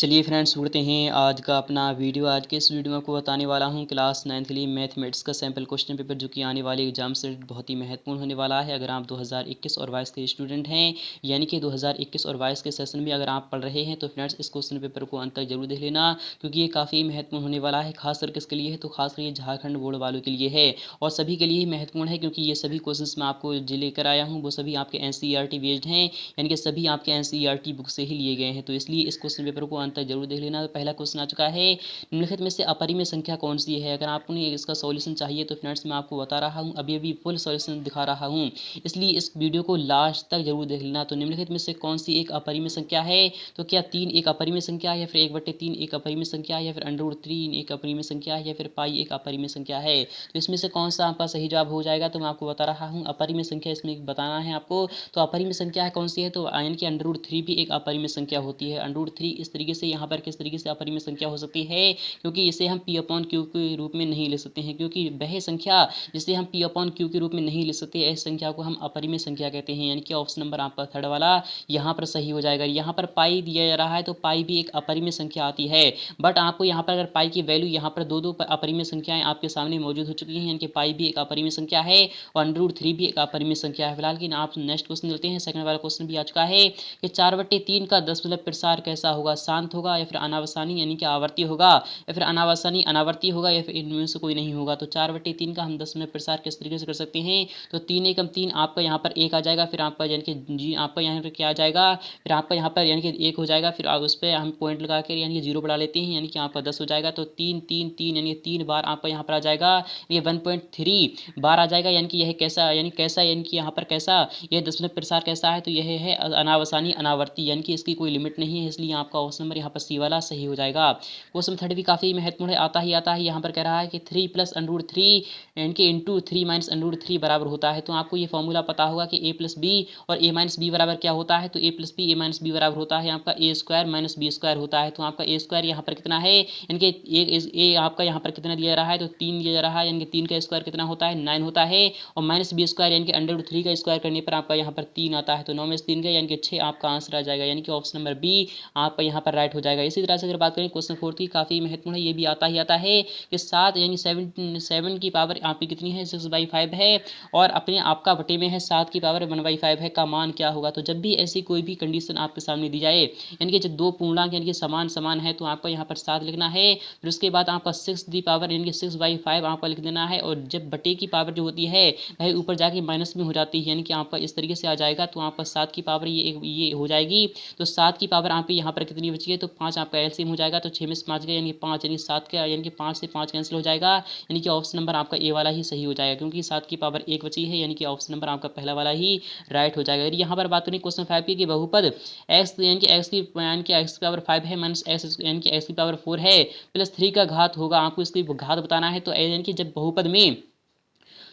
चलिए फ्रेंड्स, शुरू करते हैं आज का अपना वीडियो। आज के इस वीडियो में आपको बताने वाला हूं क्लास 9th के लिए मैथमेटिक्स का सैम्पल क्वेश्चन पेपर, जो कि आने वाले एग्जाम से बहुत ही महत्वपूर्ण होने वाला है। अगर आप 2021 और 22 के स्टूडेंट हैं, यानी कि 2021 और 22 के सेशन में अगर आप पढ़ रहे हैं, तो फ्रेंड्स इस क्वेश्चन पेपर को अंत तक जरूर देख लेना, क्योंकि ये काफ़ी महत्वपूर्ण होने वाला है। खास करके किसके लिए है, तो खासकर ये झारखंड बोर्ड वालों के लिए है और सभी के लिए ही महत्वपूर्ण है, क्योंकि ये सभी क्वेश्चन मैं आपको जो लेकर आया हूँ वो सभी आपके NCERT बेस्ड हैं, यानी कि सभी आपके NCERT बुक से ही लिए गए हैं। तो इसलिए इस क्वेश्चन पेपर को अंत तक जरूर देख लेना। पहला क्वेश्चन आ चुका है, निम्नलिखित में से अपरिमेय संख्या कौन सी है। अगर आपको इसका सॉल्यूशन चाहिए तो फ्रेंड्स मैं आपको बता रहा हूँ, अभी फुल सॉल्यूशन दिखा रहा हूँ, इसलिए इस वीडियो को लास्ट तक जरूर देख लेना। तो निम्नलिखित में से कौन सी एक अपरिमेय संख्या है, तो क्या 3 एक अपरिमेय संख्या है, या फिर 1/3 एक अपरिमेय संख्या है, या फिर √3 एक अपरिमेय संख्या है, या फिर पाई एक अपरिमेय संख्या है। तो इसमें से कौन सा आपका सही जवाब हो जाएगा, तो मैं आपको बता रहा हूँ। अपरिमेय संख्या इसमें बताना है आपको। तो अपरिमेय संख्या है कौन सी है, तो यानी कि √3 भी एक अपरिमेय संख्या होती है। √3 इस तरीके से यहाँ पर किस तरीके से अपरिमेय संख्या हो सकती है, क्योंकि इसे हम P/Q के रूप में नहीं ले सकते हैं, क्योंकि वह संख्या जिसे हम P/Q के रूप में नहीं ले सकते, ऐसी संख्या को हम अपरिमेय संख्या कहते हैं। यानी कि ऑप्शन नंबर आपका थर्ड वाला यहाँ पर सही हो जाएगा। यहाँ पर पाई दिया जा रहा है, तो पाई भी एक अपरिमेय संख्या आती है, बट आपको यहाँ पर अगर पाई की वैल्यू, यहाँ पर दो अपरिमेय संख्याएं आपके सामने मौजूद हो चुकी हैं, यानी कि पाई भी एक अपरिमेय संख्या है और √3 भी एक अपरिमेय संख्या है फिलहाल। लेकिन आप नेक्स्ट क्वेश्चन लेते हैं। सेकंड वाला क्वेश्चन भी आ चुका है कि 4/3 का दशमलव प्रसार कैसा होगा, शांत होगा, या फिर अनावसानी यानी कि आवर्ती होगा, या फिर अनावसानी अनावर्ती होगा, या फिर इनमें से कोई नहीं होगा। तो 4/3 का हम दशमलव प्रसार किस तरीके से कर सकते हैं, तो 3 एकम 3 आपका यहाँ पर 1 आ जाएगा, फिर आपका यानी कि जी आपका यहाँ पर क्या आ जाएगा, फिर आपका यहाँ पर यानी कि 1 हो जाएगा, फिर आप उस पर हम पॉइंट लगा कर यानी कि 0 बढ़ा लेते हैं, यानी कि आपका 10 हो जाएगा। तो 3 3 3 यानी 3 बार आपका यहाँ पर आ जाएगा, ये 1.3 बार आ जाएगा। यानी कि यह कैसा यानी कि यहाँ पर कैसा यह दशमलव प्रसार कैसा है, तो यह है अनावसानी अनावर्ती, यानी कि इसकी कोई लिमिट नहीं है, इसलिए आपका ऑप्शन नंबर यहाँ पर सी वाला सही हो जाएगा। क्वेश्चन थर्ड भी काफ़ी महत्वपूर्ण है, आता है। यहाँ पर कह रहा है कि 3 + √3 यानी कि इंटू 3 - √3 बराबर होता है। तो आपको ये फॉर्मूला पता होगा कि a + b और a - b बराबर क्या होता है, तो a + b a - b बराबर होता है आपका a² - b² होता है। तो आपका a² यहाँ पर कितना है, यानी कि a आपका यहाँ पर कितना दिया जा रहा है, तो 3 दिया जा रहा है, यानी कि 3 का स्क्वायर कितना होता है, 9 होता है, और -b² यानी कि √3 का स्क्वायर करने पर आपका यहाँ पर 3 आता है। तो 9 में से 3 गए, यानी कि 6 आपका आंसर आ जाएगा, यानी कि ऑप्शन नंबर बी आपका यहाँ पर राइट हो जाएगा। इसी तरह से अगर बात करें क्वेश्चन फोर्थ की, काफ़ी महत्वपूर्ण है, ये भी आता है कि 7 यानी 7 की पावर आपकी कितनी है, 6/5 है, और अपने आपका बटे में है 7 की पावर 1/5 है, का मान क्या होगा। तो जब भी ऐसी कोई भी कंडीशन आपके सामने दी जाए, यानी कि जब दो पूर्णांक यानी कि समान समान है, तो आपका यहाँ पर 7 लिखना है, फिर उसके बाद आपका 6 की पावर यानी कि 6/5 आपका लिख देना है, और जब बटे की पावर जो होती है वह ऊपर जाके माइनस में हो जाती है, यानी कि आपका इस तरीके से आ जाएगा। तो आपका 7 की पावर ये हो जाएगी, तो 7 की पावर आपकी यहाँ पर कितनी बची है, तो 5 आपका एलसीएम हो जाएगा, तो 6 में से 5 गए, यानी 5, यानी 7 का यानी कि 5 से 5 कैंसिल हो जाएगा, यानी कि ऑप्शन नंबर आपका ए वाला ही सही हो जाएगा, क्योंकि 7 की पावर 1 बची है, यानी कि ऑप्शन नंबर आपका पहला वाला ही राइट हो जाएगा। यहाँ पर बात करें क्वेश्चन 5 की, कि बहुपद x यानी कि x की पावर 5 है माइनस x यानी कि x की पावर 4 है प्लस 3 का घात होगा। आपको इसकी घात बताना है। तो यानी कि जब बहुपद में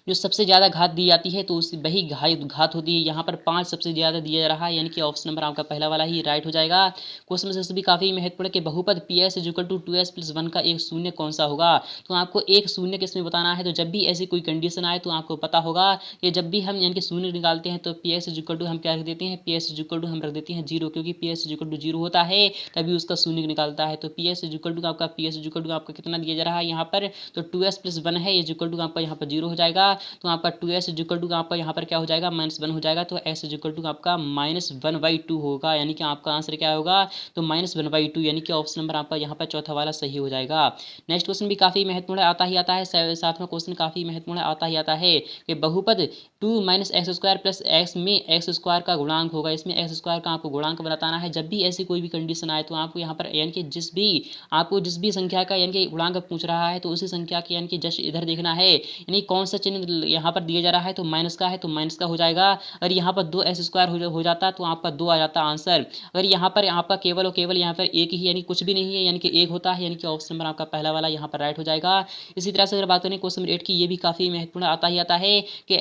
जो सबसे ज़्यादा घात दी जाती है, तो उस वही घात होती है। यहाँ पर 5 सबसे ज़्यादा दिया जा रहा है, यानी कि ऑप्शन नंबर आपका पहला वाला ही राइट हो जाएगा। क्वेश्चन से भी काफ़ी महत्वपूर्ण है कि बहुपद PS = 2s + 1 का एक शून्य कौन सा होगा। तो आपको एक शून्य किसमें बताना है, तो जब भी ऐसी कोई कंडीशन आए, तो आपको पता होगा कि जब भी हम यानी कि शून्य निकालते हैं, तो PS = हम क्या रख देते हैं, PS = हम रख देते हैं 0, क्योंकि PS = 0 होता है तभी उसका शून्य निकालता है। तो PS = आपका कितना दिया जा रहा है यहाँ पर, तो 2s + 1 है, = आपका यहाँ पर 0 हो जाएगा। तो आपका 2s = आपका यहाँ पर क्या हो जाएगा, -1 हो जाएगा। तो s = आपका -1/2 होगा, यानी कि आपका आंसर क्या होगा, तो -1/2, यानी कि ऑप्शन नंबर आपका यहाँ पर चौथा वाला सही हो जाएगा। नेक्स्ट क्वेश्चन भी काफ़ी महत्वपूर्ण है, आता है। सातवां क्वेश्चन काफ़ी महत्वपूर्ण है, आता है कि बहुपद 2 - x² + x में x² का गुणांक होगा। इसमें x² का आपको गुणांक बताना है। जब भी ऐसी कोई भी कंडीशन आए, तो आपको यहाँ पर यानी कि जिस भी संख्या का यानी कि गुणांक पूछ रहा है, तो उसी संख्या के यानी कि जस्ट इधर देखना है, यानी कौन सा चिन्ह यहाँ पर दिया जा रहा है, तो माइनस का है, तो माइनस का हो जाएगा। अगर यहाँ पर 2s² हो जाता, तो आपका 2 आ जाता आंसर। अगर यहाँ पर आपका केवल और केवल यहाँ पर एक ही यानी कुछ भी नहीं है, यानी कि 1 होता है, यानी कि ऑप्शन नंबर आपका पहला वाला यहाँ पर राइट हो जाएगा। इसी तरह से अगर बात करें क्वेश्चन नंबर 8 की, ये भी काफ़ी महत्वपूर्ण आता है कि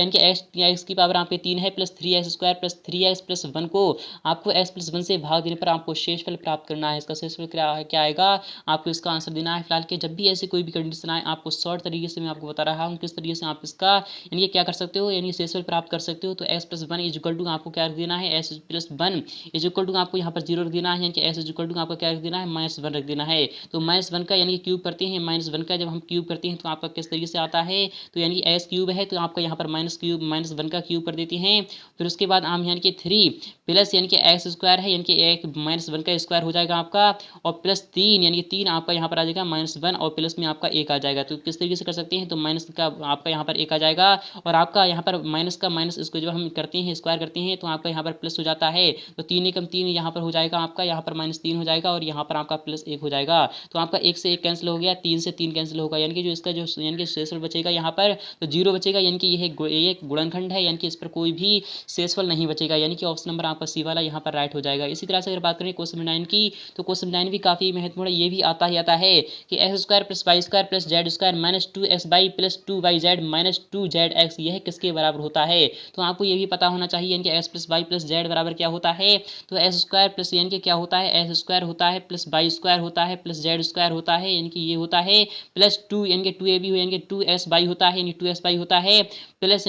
यानी कि एक्स की पावर आपके 3 है plus 3x² plus 3x plus 1 को आपको x प्लस 1 से भाग देने पर आपको शेषफल प्राप्त करना है। इसका शेषफल क्या आएगा, आपको इसका आंसर देना है। फिलहाल के जब भी ऐसी कोई भी कंडीशन आए आपको शॉर्ट तरीके से मैं आपको बता रहा हूँ किस तरीके से आप इसका यानी क्या कर सकते हो, यानी शेषफल प्राप्त कर सकते हो। तो x plus 1 is equal to आपको क्या रख देना है, x plus 1 is equal to आपको यहाँ पर 0 रख देना है, यानी कि x इज इक्वल टू आपका क्या रख देना है, -1 रख देना है। तो -1 का यानी क्यूब करते हैं, -1 का जब हम क्यूब करते हैं तो आपका किस तरीके से आता है, तो यानी कि x क्यूब है तो आपका यहाँ पर -1 का क्यूब कर देते हैं। फिर उसके बाद हम यानी कि 3 प्लस यानी कि x² है, यानी कि एक -1 का स्क्वायर हो जाएगा आपका, और प्लस 3 यानी कि 3 आपका यहाँ पर आ जाएगा -1 और प्लस में आपका 1 आ जाएगा। तो किस तरीके से कर सकते हैं, तो माइनस का आपका यहाँ पर 1 आ जाएगा और आपका यहाँ पर माइनस का माइनस इसको जब हम करते हैं स्क्वायर करते हैं तो आपका यहाँ पर प्लस हो जाता है। तो 3 एकम 3 यहाँ पर हो जाएगा आपका, यहाँ पर -3 हो जाएगा और यहाँ पर आपका +1 हो जाएगा। तो आपका 1 से 1 कैंसिल हो गया, 3 से 3 कैंसिल होगा, यानी कि जो इसका जो यानी कि शेषफल बचेगा यहाँ पर तो 0 बचेगा, यानी कि यह एक गुणनखंड है, यानी कि इस पर कोई भी शेषफल नहीं बचेगा, यानी कि ऑप्शन नंबर आपका सी वाला यहाँ पर राइट हो जाएगा। इसी तरह से अगर बात करें क्वेश्चन 9 की, तो क्वेश्चन 9 भी काफी महत्वपूर्ण है। ये भी आता ही आता है कि x² plus y² plus z² -2xy plus 2yz minus 2zx यह किसके बराबर होता है। तो आपको ये भी पता होना चाहिए यानी कि x plus y plus z बराबर क्या होता है, तो s² प्लस यानी कि क्या होता है, s² होता है प्लस y² होता है प्लस z² होता है, यानी कि ये होता है प्लस 2 यानी कि 2ab हो यानी कि 2sy होता है, यानी 2sy होता है प्लस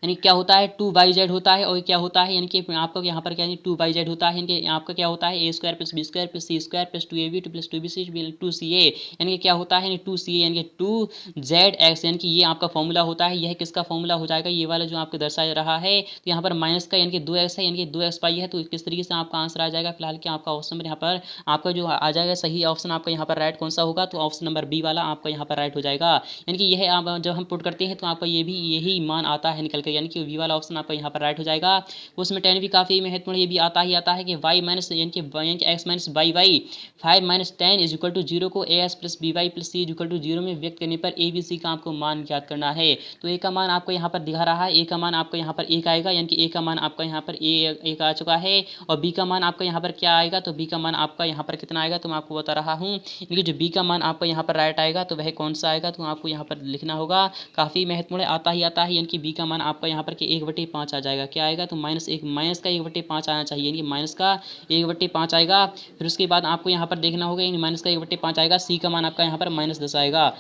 यानी क्या होता है 2yz होता है, और क्या होता है यानी कि आपका यहाँ पर क्या है 2yz होता है, यानी कि आपका क्या होता है a² plus b² plus c² plus 2ab plus 2bc 2ca यानी कि क्या होता है 2ca यानी कि 2zx, यानी कि ये आपका फॉर्मूला होता है। यह किसका फॉर्मूला हो जाएगा, ये वाला जो आपको दर्शाया रहा है, तो यहाँ पर माइनस का यानी कि 2x है, यानी कि 2xy है, तो किस तरीके से आपका आंसर आ जाएगा। फिलहाल क्या आपका ऑप्शन नंबर यहाँ पर आपका जो आ जाएगा सही ऑप्शन आपका यहाँ पर राइट कौन सा होगा, तो ऑप्शन नंबर बी वाला आपका यहाँ पर राइट हो जाएगा। यानी कि यह आप जब हम पुट करते हैं तो आपका ये भी यही मान आता है निकल कर, यानी कि बी वाला ऑप्शन आपका यहाँ पर राइट हो जाएगा। उसमें 10 भी काफी महत्वपूर्ण, ये भी आता ही आता है कि y माइनस यानी कि x minus by y 5 minus 10 is equal to 0 को as plus b y plus c is equal to 0 में व्यक्त करने पर ए बी सी का आपको मान ज्ञात करना है। तो ए का मान आपको यहाँ पर दिखा रहा है, ए का मान आपका यहाँ पर 1 आएगा, यानी कि ए का मान आपका यहाँ पर एक आ चुका है, और बी का मान आपका यहाँ पर क्या आएगा, तो बी का मान आपका यहाँ पर कितना आएगा, तो मैं आपको बता रहा हूँ, यानी कि जो बी का मान आपका यहाँ पर राइट आएगा तो वह कौन सा आएगा, तो आपको यहाँ पर लिखना होगा। काफी महत्वपूर्ण आता ही आता है, यानी कि बी का मान आपका यहाँ पर 1/5 आ जाएगा, क्या आएगा, तो -1 माइनस का 1/5 आना चाहिए, यानी कि माइनस का 1/5 आएगा। फिर उसके बाद आपको यहाँ पर देखना होगा, यानी माइनस का 1/5 आएगा, सी का मान आपका यहाँ पर -10 आएगा,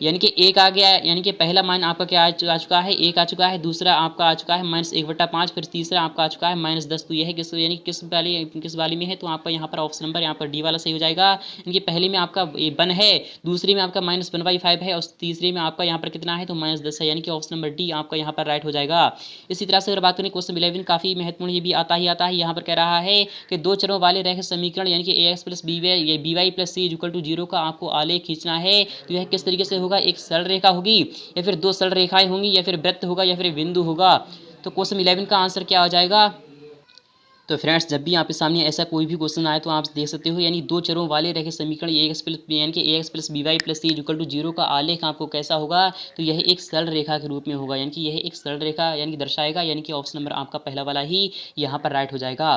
यानी कि 1 आ गया, यानी कि पहला मान आपका क्या आ चुका है, 1 आ चुका है, दूसरा आपका आ चुका है -1/5, फिर तीसरा आपका आ चुका है -10। तो यह है किस यानी किस वाली में है, तो आपका यहाँ पर ऑप्शन नंबर यहाँ पर डी वाला सही हो जाएगा। यानी कि पहले में आपका 1 है, दूसरे में आपका -1/5 है, और तीसरे में आपका यहाँ पर कितना है, तो -10 है, यानी कि ऑप्शन नंबर डी आपका यहाँ पर राइट हो जाएगा। इसी तरह से अगर बात करें क्वेश्चन 11 काफी महत्वपूर्ण, ये भी आता ही आता है। यहाँ पर कह रहा है कि दो चरों वाले रेखीय समीकरण यानी कि ax plus b y plus c equal to 0 का आपको आलेख खींचना है। तो यह किस तरीके से होगा, एक सरल रेखा होगी या फिर दो सरल रेखाएं होंगी या फिर वृत्त होगा या फिर बिंदु होगा। तो क्वेश्चन 11 का आंसर क्या हो जाएगा। तो फ्रेंड्स जब भी आपके सामने ऐसा कोई भी क्वेश्चन आए तो आप देख सकते हो, यानी दो चरों वाले रेखीय समीकरण ax प्लस यानी कि ax plus b y plus c equal to 0 का आलेख आपको कैसा होगा, तो यह एक सरल रेखा के रूप में होगा, यानी कि यह एक सरल रेखा यानी कि दर्शाएगा, यानी कि ऑप्शन नंबर आपका पहला वाला ही यहाँ पर राइट हो जाएगा।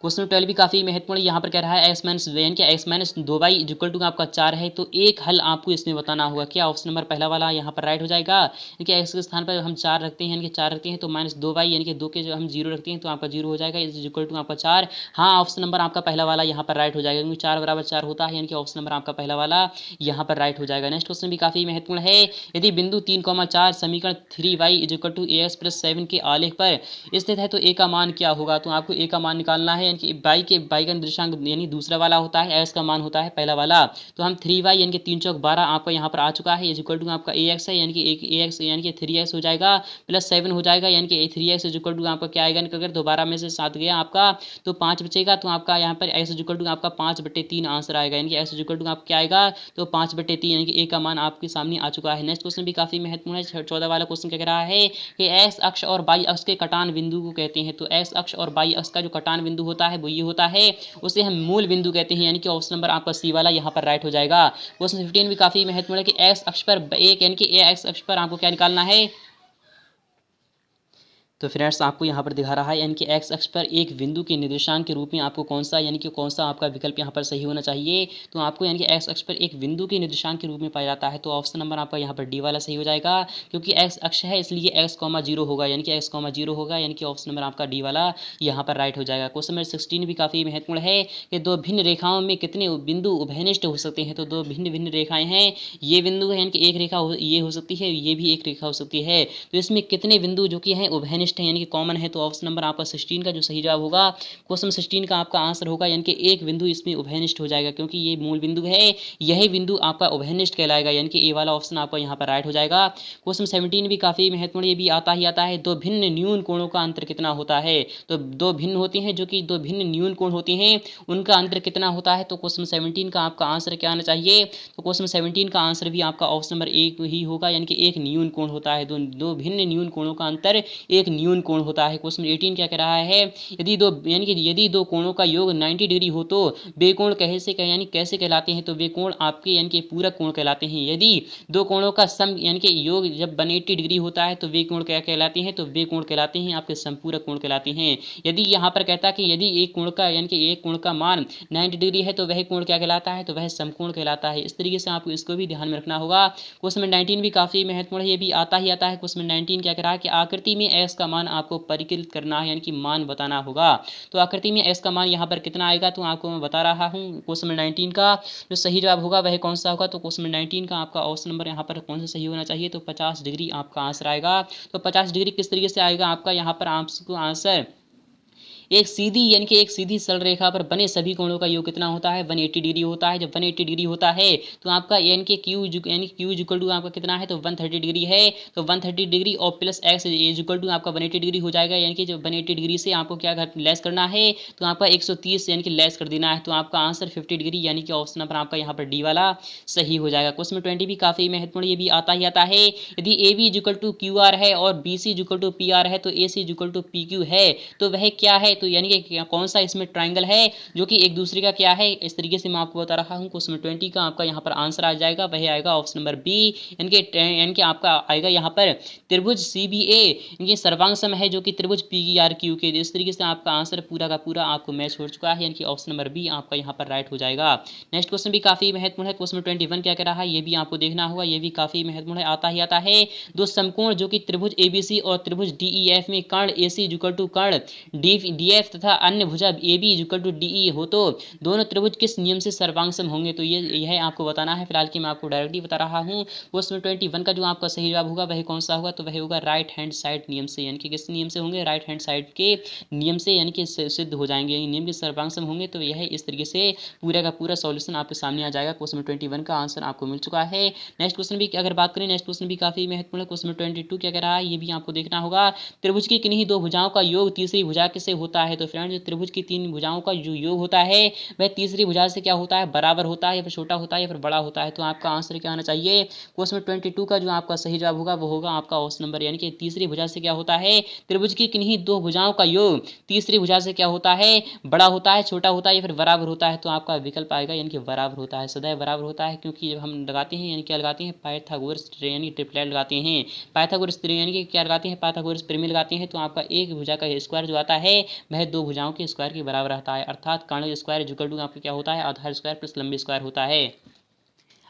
क्वेश्चन 12 भी काफी महत्वपूर्ण, यहाँ पर कह रहा है x माइनस यानी कि x minus 2y equal to आपका 4 है, तो एक हल आपको इसमें बताना होगा। क्या ऑप्शन नंबर पहला वाला यहाँ पर राइट हो जाएगा, यानी कि x के स्थान पर हम 4 रखते हैं, यानी कि 4 रखते हैं तो -2y यानी कि 2 के जो हम 0 रखते हैं तो आपका 0 हो जाएगा, इज इक्वल टू आपका 4। हाँ ऑप्शन नंबर आपका पहला वाला यहाँ पर राइट हो जाएगा, क्योंकि 4 बराबर 4 होता है, यानी कि ऑप्शन नंबर आपका पहला वाला यहाँ पर राइट हो जाएगा। नेक्स्ट क्वेश्चन भी काफी महत्वपूर्ण है, यदि बिंदु 3,4 समीकरण 3y is equal to ax plus 7 के आलेख पर स्थित है तो a का मान क्या होगा। तो आपको a का मान निकालना है, यानी कि y का निर्देशांक यानी दूसरा वाला होता है, x का मान होता है पहला वाला। तो हम 3y यानी कि 3 चौक 12 आपका यहाँ पर आ चुका है, इज इक्वल टू आपका ax है, यानी कि ax यानी कि 3x हो जाएगा प्लस 7 हो जाएगा, यानी कि 3x इज इक्वल टू आपका क्या आएगा निकल कर, दोबारा में से 7 गया आपका तो 5 बचेगा, तो आपका यहाँ पर x इज इक्वल टू आपका 5/3 आंसर आएगा, यानी कि x इज इक्वल टू आपका क्या आएगा, तो 5/3 यानी कि a का मान आपके सामने आ चुका है। नेक्स्ट क्वेश्चन भी काफी महत्वपूर्ण है, 14 वाला क्वेश्चन क्या कह रहा है कि x अक्ष और y अक्ष के कटान बिंदु को कहते हैं। तो x अक्ष और y अक्ष का जो कटान बिंदु होता है वो ये होता है, उसे हम मूल बिंदु कहते हैं, यानी कि ऑप्शन नंबर आपका सी वाला यहाँ पर राइट हो जाएगा। क्वेश्चन 15 भी काफी महत्वपूर्ण है कि एक्स अक्ष पर एक यानी कि एक्स अक्ष पर आपको क्या निकालना है, तो फ्रेंड्स आपको यहाँ पर दिखा रहा है यानी कि एक्स अक्ष पर एक बिंदु के निर्देशांक के रूप में आपको कौन सा आपका विकल्प यहाँ पर सही होना चाहिए। तो आपको यानी कि एक्स अक्ष पर एक बिंदु के निर्देशांक के रूप में पाया जाता है, तो ऑप्शन नंबर आपका यहाँ पर डी वाला सही हो जाएगा, क्योंकि एक्स अक्ष है इसलिए एक्स कॉमा जीरो होगा, यानी कि एक्स कॉमा जीरो होगा, यानी कि ऑप्शन नंबर आपका डी वाला यहाँ पर राइट हो जाएगा। क्वेश्चन नंबर 16 भी काफ़ी महत्वपूर्ण है कि दो भिन्न रेखाओं में कितने बिंदु उभयनिष्ठ हो सकते हैं। तो दो भिन्न भिन्न रेखाएं हैं, ये बिंदु है यानी कि एक रेखा ये हो सकती है, ये भी एक रेखा हो सकती है, तो इसमें कितने बिंदु जो कि हैं उभयनिष्ठ हैं यानी कि कॉमन है। तो ऑप्शन नंबर आपका 16 का जो सही जवाब होगा, क्वेश्चन 16 का आपका आंसर होगा यानी कि एक बिंदु इसमें उभयनिष्ठ हो जाएगा, क्योंकि ये मूल बिंदु है, यही बिंदु आपका उभयनिष्ठ कहलाएगा, यानी कि ए वाला ऑप्शन आपका यहाँ पर राइट हो जाएगा। क्वेश्चन 17 भी काफ़ी महत्वपूर्ण, ये भी आता ही आता है, दो भिन्न न्यून कोणों का अंतर कितना होता है। तो दो भिन्न होती हैं, जो कि दो भिन्न न्यून कोण होती हैं, उनका अंतर कितना होता है। तो क्वेश्चन 17 का आपका आंसर क्या आना चाहिए। तो क्वेश्चन 17 का आंसर भी आपका ऑप्शन नंबर एक ही होगा, यानी कि एक न्यून कोण होता है, दो भिन्न न्यून कोणों का अंतर एक न्यून कोण होता है। क्वेश्चन 18 क्या कह रहा है, यदि दो कोणों का योग 90 डिग्री हो तो वे कोण कैसे कहलाते हैं। तो वे कोण आपके यानी कि पूरक कोण कहलाते हैं। यदि दो कोणों का सम यानी कि योग जब 180 डिग्री होता है तो वे कोण क्या कहलाते हैं। तो वे कोण कहलाते हैं आपके संपूरक कोण कहलाते हैं। यदि यहाँ पर कहता है कि यदि एक कोण का यानी कि एक कोण का मान 90 डिग्री है तो वह कोण क्या कहलाता है, तो वह समकोण कहलाता है। इस तरीके से आपको इसको भी ध्यान में रखना होगा। क्वेश्चन नंबर 19 भी काफी महत्वपूर्ण है, ये भी आता ही आता है। क्वेश्चन नंबर 19 क्या कह रहा है कि आकृति में एक्स का मान आपको परिकलित करना है, यानी कि मान बताना होगा। तो आकृति में एक्स का मान यहाँ पर कितना आएगा, तो आपको मैं बता रहा हूँ। क्वेश्चन नंबर 19 का जो सही जवाब होगा वह कौन सा होगा। तो क्वेश्चन नंबर 19 का आपका ऑप्शन नंबर यहाँ पर कौन सा सही होना चाहिए। तो 50 डिग्री आपका आंसर आएगा। तो 50 डिग्री किस तरीके से आएगा आपका यहाँ पर आपको आंसर, एक सीधी यानी कि एक सीधी सरल रेखा पर बने सभी कोणों का योग कितना होता है, 180 डिग्री होता है। जब 180 डिग्री होता है तो आपका यानी कि क्यू इक्वल टू आपका कितना है, तो 130 डिग्री है। तो 130 डिग्री और प्लस एक्स इक्वल टू आपका 180 डिग्री हो जाएगा, यानी कि जब 180 डिग्री से आपको क्या लेस करना है, तो आपका 130 यानी कि लेस कर देना है। तो आपका आंसर 50 डिग्री यानी कि ऑप्शन नंबर आपका यहाँ पर डी वाला सही हो जाएगा। क्वेश्चन 20 भी काफ़ी महत्वपूर्ण, ये भी आता ही आता है। यदि A B equal to Q R है और B C equal to P R है तो A C equal to P Q है, तो वह क्या है। तो यानी कि कौन सा इसमें ट्राइंगल है जो कि एक दूसरे का क्या है, इस तरीके से मैं आपको बता रहा हूं। क्वेश्चन 20 का आपका यहाँ पर आंसर आ जाएगा, वह आएगा ऑप्शन नंबर बी, यानी कि आपका आएगा यहाँ पर त्रिभुज CBA ये सर्वांग सम है, जो कि त्रिभुज PRQ के। इस तरीके से आपका आंसर पूरा का पूरा आपको मैच हो चुका है, यानी कि ऑप्शन नंबर बी आपका यहाँ पर राइट हो जाएगा। नेक्स्ट क्वेश्चन भी काफी महत्वपूर्ण है। क्वेश्चन 21 क्या कह रहा है, ये भी आपको देखना होगा, ये भी काफी महत्वपूर्ण है, आता ही आता है। दो समकोण जो कि त्रिभुज ABC और त्रिभुज DEF में कर्ण AC इक्वल टू कर्ण DF तथा अन्य भुजा AB इक्वल टू DE हो तो दोनों त्रिभुज किस नियम से सर्वांग सम होंगे। तो यह आपको बताना है। फिलहाल कि मैं आपको डायरेक्टली बता रहा हूँ। क्वेश्चन 21 का जो आपका सही जवाब होगा वह कौन सा होगा, तो वह होगा राइट हैंड साइड नियम से, यानी कि किस नियम से होंगे, राइट हैंड साइड के नियम से, यानी कि सिद्ध हो जाएंगे, नियम के सर्वांग सम होंगे। तो यह इस तरीके से पूरा का पूरा सॉल्यूशन आपके सामने आ जाएगा। क्वेश्चन 21 का आंसर आपको मिल चुका है। नेक्स्ट क्वेश्चन भी अगर बात करें, नेक्स्ट क्वेश्चन भी काफी महत्वपूर्ण है। क्वेश्चन 22 क्या कह रहा है, ये भी आपको देखना होगा। त्रिभुज की किन्हीं दो भुजाओं का योग तीसरी भुजा से होता है। तो फ्रेंड्स त्रिभुज की तीन भुजाओं का जो योग होता है वह तीसरी भुजा से क्या होता है, बराबर होता है या फिर छोटा होता है या फिर बड़ा होता है। तो आपका आंसर क्या आना चाहिए। क्वेश्चन 22 का जो आपका सही जवाब होगा वो होगा आपका ऑप्शन नंबर, यानी कि तीसरी भुजा से क्या होता है, त्रिभुज की किन्हीं दो भुजाओं का योग तीसरी भुजा से क्या होता है, बड़ा होता है, छोटा होता है या फिर बराबर होता है। तो आपका विकल्प आएगा यानी कि बराबर होता है, सदैव बराबर होता है, क्योंकि जब हम लगाते हैं यानी क्या लगाते हैं, पाइथागोरस यानी ट्रिपलेट लगाते हैं, पाइथागोरस यानी कि क्या लगाते हैं, पाइथागोरस प्रमेय लगाते हैं। तो आपका एक भुजा का स्क्वायर जो आता है वह दो भुजाओं के स्क्वायर के बराबर रहता है, अर्थात कर्ण स्क्वायर इक्वल टू आपका क्या होता है, आधार स्क्वायर प्लस लंबी स्क्वायर होता है।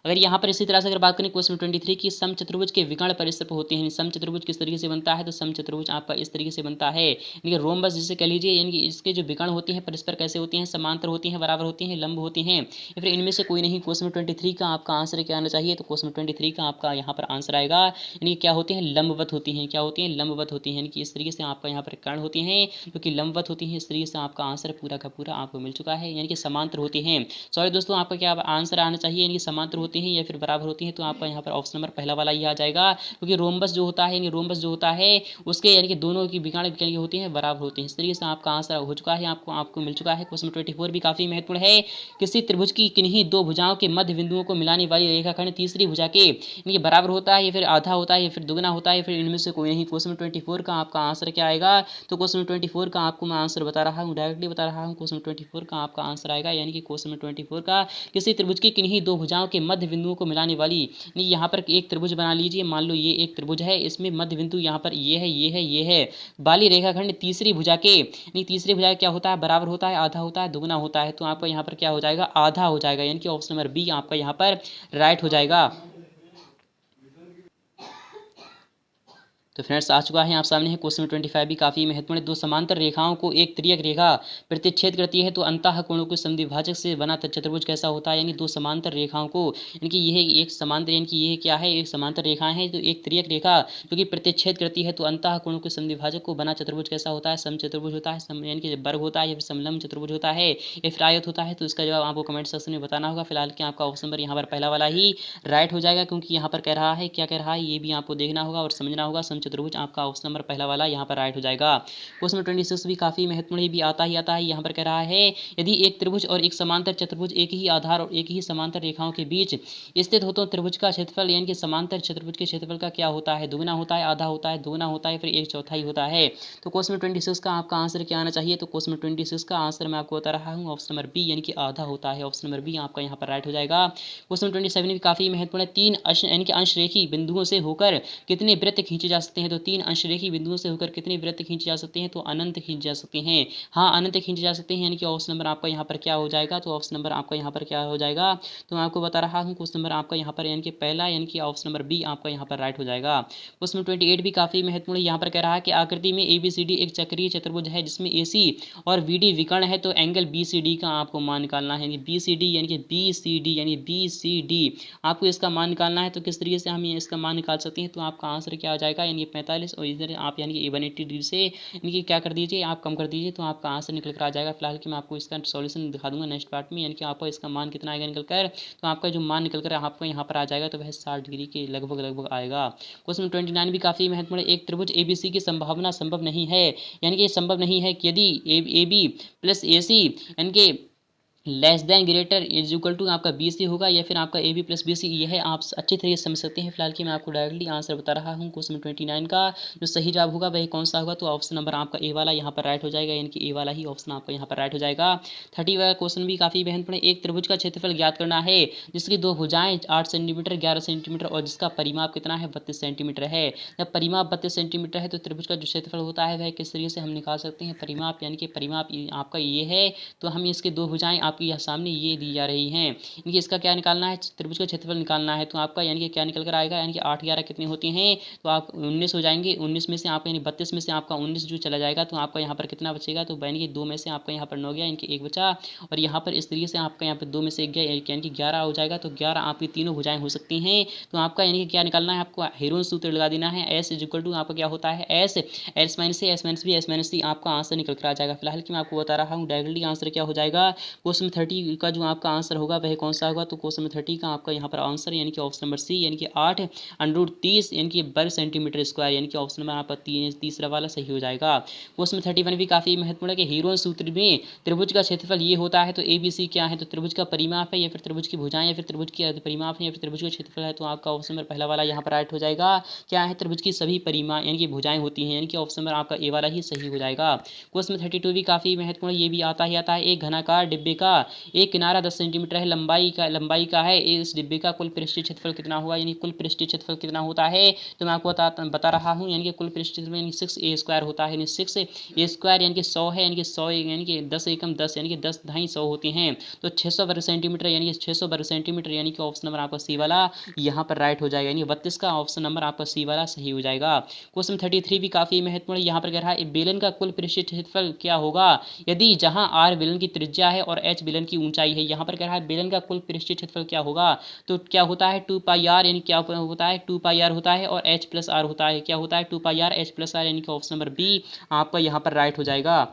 अगर यहाँ पर इसी तरह से अगर बात करें क्वेश्चन 23 की समचतुर्भुज के विकर्ण परिसर होते हैं, समचतुर्भुज किस तरीके से बनता है। तो समचतुर्भुज आपका इस तरीके से बनता है, यानी रोम्बस जिसे कह लीजिए, यानी कि इसके जो विकर्ण होते हैं परस्पर कैसे होते हैं, समांतर होते हैं, बराबर होते हैं, लंब होते हैं, या फिर इनमें से कोई नहीं। क्वेश्चन 23 का आपका आंसर क्या आना चाहिए। तो क्वेश्चन 23 का आपका यहाँ पर आंसर आएगा, यानी क्या होते हैं, लंबवत होती हैं, क्या होती हैं, लंबवत होती हैं, यानी कि इस तरीके से आपका यहाँ पर कर्ण होते हैं जो कि लंबवत होती हैं। इस तरीके से आपका आंसर पूरा का पूरा आपको मिल चुका है, यानी कि समांतर होते हैं। सॉरी दोस्तों, आपका क्या आंसर आना चाहिए, यानी कि समांतर होते हैं या फिर बराबर होती हैं। तो आपका यहाँ पर ऑप्शन नंबर पहला वाला ही आ जाएगा, क्योंकि रोम्बस जो होता है, यानी रोम्बस जो होता है उसके यानी कि दोनों की विकर्ण होती हैं, बराबर होते हैं। इस तरीके से आपका आंसर हो चुका है, आपको मिल चुका है। क्वेश्चन 24 भी काफी महत्वपूर्ण है। किसी त्रिभुज की किन्हीं दो भुजाओं के मध्य बिंदुओं को मिलाने वाली रेखाखंड तीसरी भुजा के यानी बराबर होता है या फिर आधा होता है या फिर दुगना होता है या फिर इनमें से कोई नहीं। क्वेश्चन 24 का आपका आंसर क्या आएगा। तो क्वेश्चन 24 का आपको मैं आंसर बता रहा हूँ, डायरेक्टली बता रहा हूँ। क्वेश्चन 24 का आपका आंसर आएगा, यानी कि क्वेश्चन 24 का किसी त्रिभुज की किन्हीं दो भुजाओं के मध्य मध्य बिंदुओं को मिलाने वाली, यानी यहाँ पर एक त्रिभुज बना लीजिए। मान लो ये एक त्रिभुज है, इसमें मध्य बिंदु यहाँ पर ये है, ये है, ये है, बाली रेखाखंड तीसरी भुजा के, यानी तीसरी भुजा क्या होता है, बराबर होता है, आधा होता है, दुगना होता है। तो आपका यहाँ पर क्या हो जाएगा, आधा हो जाएगा, यानी कि ऑप्शन नंबर बी आपका यहाँ पर राइट हो जाएगा। तो फ्रेंड्स आ चुका है आप सामने है क्वेश्चन 25 भी काफ़ी महत्वपूर्ण है। दो समांतर रेखाओं को एक त्रियक रेखा प्रतिच्छेद करती है तो अंतः कोणों के समद्विभाजक से बना चतुर्भुज कैसा होता है। यानी दो समांतर रेखाओं को, यानी कि यह एक समांतर, यानी कि यह क्या है, एक समांतर रेखाएं हैं, तो एक त्रियक रेखा जो कि प्रतिच्छेद करती है तो अंतः कोणों के समद्विभाजक को बना चतुर्भुज कैसा होता है, समचतुर्भुज होता है, यानी कि वर्ग होता है, या फिर समलंब चतुर्भुज होता है, या फिर आयत होता है। तो इसका जवाब आपको कमेंट सेक्शन में बताना होगा। फिलहाल कि आपका ऑप्शन नंबर यहाँ पर पहला वाला ही राइट हो जाएगा, क्योंकि यहाँ पर कह रहा है, क्या कह रहा है, ये भी आपको देखना होगा और समझना होगा। समचतुर्भुज आपका ऑप्शन नंबर पहला वाला यहाँ पर राइट हो जाएगा। क्वेश्चन नंबर 26 भी काफी महत्वपूर्ण, ये भी आता ही आता है। यहाँ पर कह रहा है यदि एक त्रिभुज और एक समांतर चतुर्भुज एक ही आधार और एक ही समांतर रेखाओं के बीच स्थित हो तो त्रिभुज का क्षेत्रफल, यानी कि समांतर चतुर्भुज के क्षेत्रफल का क्या होता है, दुगना होता है, आधा होता है, दोगुना होता है, फिर एक चौथाई होता है। तो क्वेश्चन नंबर 26 का आपका आंसर क्या आना चाहिए। तो क्वेश्चन नंबर 26 का आंसर मैं आपको बता रहा हूँ, ऑप्शन नंबर बी, यानी कि आधा होता है। ऑप्शन नंबर बी आपका यहाँ पर राइट हो जाएगा। क्वेश्चन नंबर 27 भी काफी महत्वपूर्ण है। तीन यानी कि अंशरेखी बिंदुओं से होकर कितने वृत्त खींचे जा सकते हैं। तो तीन अंशरेखी बिंदुओं से होकर कितने वृत्त खींचे जा सकते हैं। तो अनंत खींचे जा सकते हैं। हाँ, अनंत खींचे जा सकते हैं, यानी कि ऑप्शन नंबर आपका यहाँ पर क्या हो जाएगा। तो ऑप्शन नंबर आपका यहाँ पर क्या हो जाएगा, तो मैं आपको बता रहा हूँ क्वेश्चन नंबर आपका यहाँ पर, यानी कि पहला, यानी कि ऑप्शन नंबर बी आपका यहाँ पर राइट हो जाएगा। क्वेश्चन नंबर 28 भी काफी महत्वपूर्ण है। यहाँ पर कह रहा है कि आकृति में ABCD एक चक्रीय चतुर्भुज है जिसमें AC और BD विकर्ण है, तो एंगल BCD का आपको मान निकालना है। BCD यानी कि BCD यानी BCD आपको इसका मान निकालना है। तो किस तरीके से हम इसका मान निकाल सकते हैं। तो आपका आंसर क्या आ जाएगा, यानी 45, और इधर आप यानी कि 180 डिग्री से यानी कि क्या कर दीजिए, आप कम कर दीजिए, तो आपका आंसर निकल कर आ जाएगा। फिलहाल कि मैं आपको इसका सॉल्यूशन दिखा दूंगा नेक्स्ट पार्ट में, यानी कि आपको इसका मान कितना आएगा निकल कर। तो आपका जो मान निकल कर आपको यहाँ पर आ जाएगा तो वह 60 डिग्री के लगभग आएगा। क्वेश्चन 29 भी काफी महत्वपूर्ण है। एक त्रिभुज ABC की संभावना संभव नहीं है, यानी कि संभव नहीं है कि यदि AB प्लस AC यानी कि less than greater is equal to आपका BC होगा, या फिर आपका AB प्लस BC, यह है आप अच्छी तरीके से समझ सकते हैं। फिलहाल कि मैं आपको डायरेक्टली आंसर बता रहा हूँ। क्वेश्चन 29 का जो सही जवाब होगा वही कौन सा होगा। तो ऑप्शन नंबर आपका ए वाला यहाँ पर राइट हो जाएगा, यानी कि ए वाला ही ऑप्शन आपका यहाँ पर राइट हो जाएगा। 30 वाला क्वेश्चन भी काफी महत्वपूर्ण है। एक त्रिभुज का क्षेत्रफल ज्ञात करना है जिसकी दो भुजाएं 8 सेंटीमीटर 11 सेंटीमीटर और जिसका परिमाप कितना है 32 सेंटीमीटर है। जब परिमाप 32 सेंटीमीटर है तो त्रिभुज का जो क्षेत्रफल होता है वह किस तरीके से हम निकाल सकते हैं। परिमाप यानी कि परिमाप आपका ये है, तो हम इसके दो भुजाएं आपकी यहाँ सामने ये दी जा रही हैं, इनकी इसका क्या निकालना है, त्रिभुज का क्षेत्रफल निकालना है। तो आपका यानी कि क्या निकल कर आएगा, यानी कि 8 11 कितनी होती हैं, तो आप 19 हो जाएंगे। 19 में से आपका यानी 32 में से आपका 19 जो चला जाएगा तो आपका यहाँ पर कितना बचेगा, तो यानी कि 2 में से आपका यहाँ पर 9 गया, इनकी 1 बचा, और यहाँ पर इस तरीके से आपका यहाँ पर 2 में से 1 गया, यानी कि 11 हो जाएगा। तो 11 आपकी तीनों भुजाएं हो सकती हैं। तो आपका यानी कि क्या निकालना है, आपको हेरोन सूत्र लगा देना है। S इज इक्वल टू आपका क्या होता है, S minus A S minus B S minus C, आपका आंसर निकल कर आ जाएगा। फिलहाल कि मैं आपको बता रहा हूँ डायरेक्टली आंसर क्या हो जाएगा। क्वेश्चन 30 का जो आपका आंसर होगा वह कौन सा होगा। तो क्वेश्चन 30 का आपका यहाँ पर आंसर यानी कि ऑप्शन नंबर सी, यानी कि 8√30 यानी कि वर्ग सेंटीमीटर स्क्वायर, यानी कि ऑप्शन नंबर आपका तीसरा वाला सही हो जाएगा। क्वेश्चन 31 भी काफी महत्वपूर्ण है कि हीरोन सूत्र में त्रिभुज का क्षेत्रफल ये होता है, तो ABC क्या है, तो त्रिभुज का परिमाप है, या फिर त्रिभुज की भुजाएं, या फिर त्रिभुज की परिमाप है, या फिर त्रिभुज का क्षेत्रफल है। तो आपका ऑप्शन नंबर पहला वाला यहाँ पर राइट हो जाएगा। क्या है, त्रिभुज की सभी परिमाप यानी कि भुजाएं होती हैं, यानी कि ऑप्शन नंबर आपका ए वाला ही सही हो जाएगा। क्वेश्चन 32 भी काफी महत्वपूर्ण, ये भी आता ही आता है। एक घनाकार डिब्बे का एक किनारा 10 सेंटीमीटर है, लंबाई का है, इस डिब्बे का कुल पृष्ठीय क्षेत्रफल कितना हुआ, यानी कुल पृष्ठीय क्षेत्रफल कितना होता है। तो मैं आपको बता रहा हूँ, यानी कि कुल पृष्ठीय क्षेत्रफल यानी 6a² होता है, यानी 6a² यानी कि 100 है, यानी कि 100 यानी कि 10 एकम 10 यानी कि 10 ढाई 100 होते हैं। तो 600 वर्ग सेंटीमीटर यानी कि 600 वर्ग सेंटीमीटर, यानी कि ऑप्शन नंबर आपका सी वाला यहाँ पर राइट हो जाएगा, यानी 32 का ऑप्शन नंबर आपका सी वाला सही हो जाएगा। क्वेश्चन 33 भी काफी महत्वपूर्ण, यहाँ पर कह रहा है बेलन का कुल पृष्ठीय क्षेत्रफल क्या होगा यदि जहां r बेलन की त्रिज्या है और h बेलन की ऊंचाई है। यहाँ पर कह रहा है बेलन का कुल पृष्ठीय क्षेत्रफल क्या होगा, तो क्या होता है 2πr, यानी क्या होता है 2πr होता है, और h + r होता है, क्या होता है 2πr h + r, यानी कि ऑप्शन नंबर बी आपका यहाँ पर राइट हो जाएगा।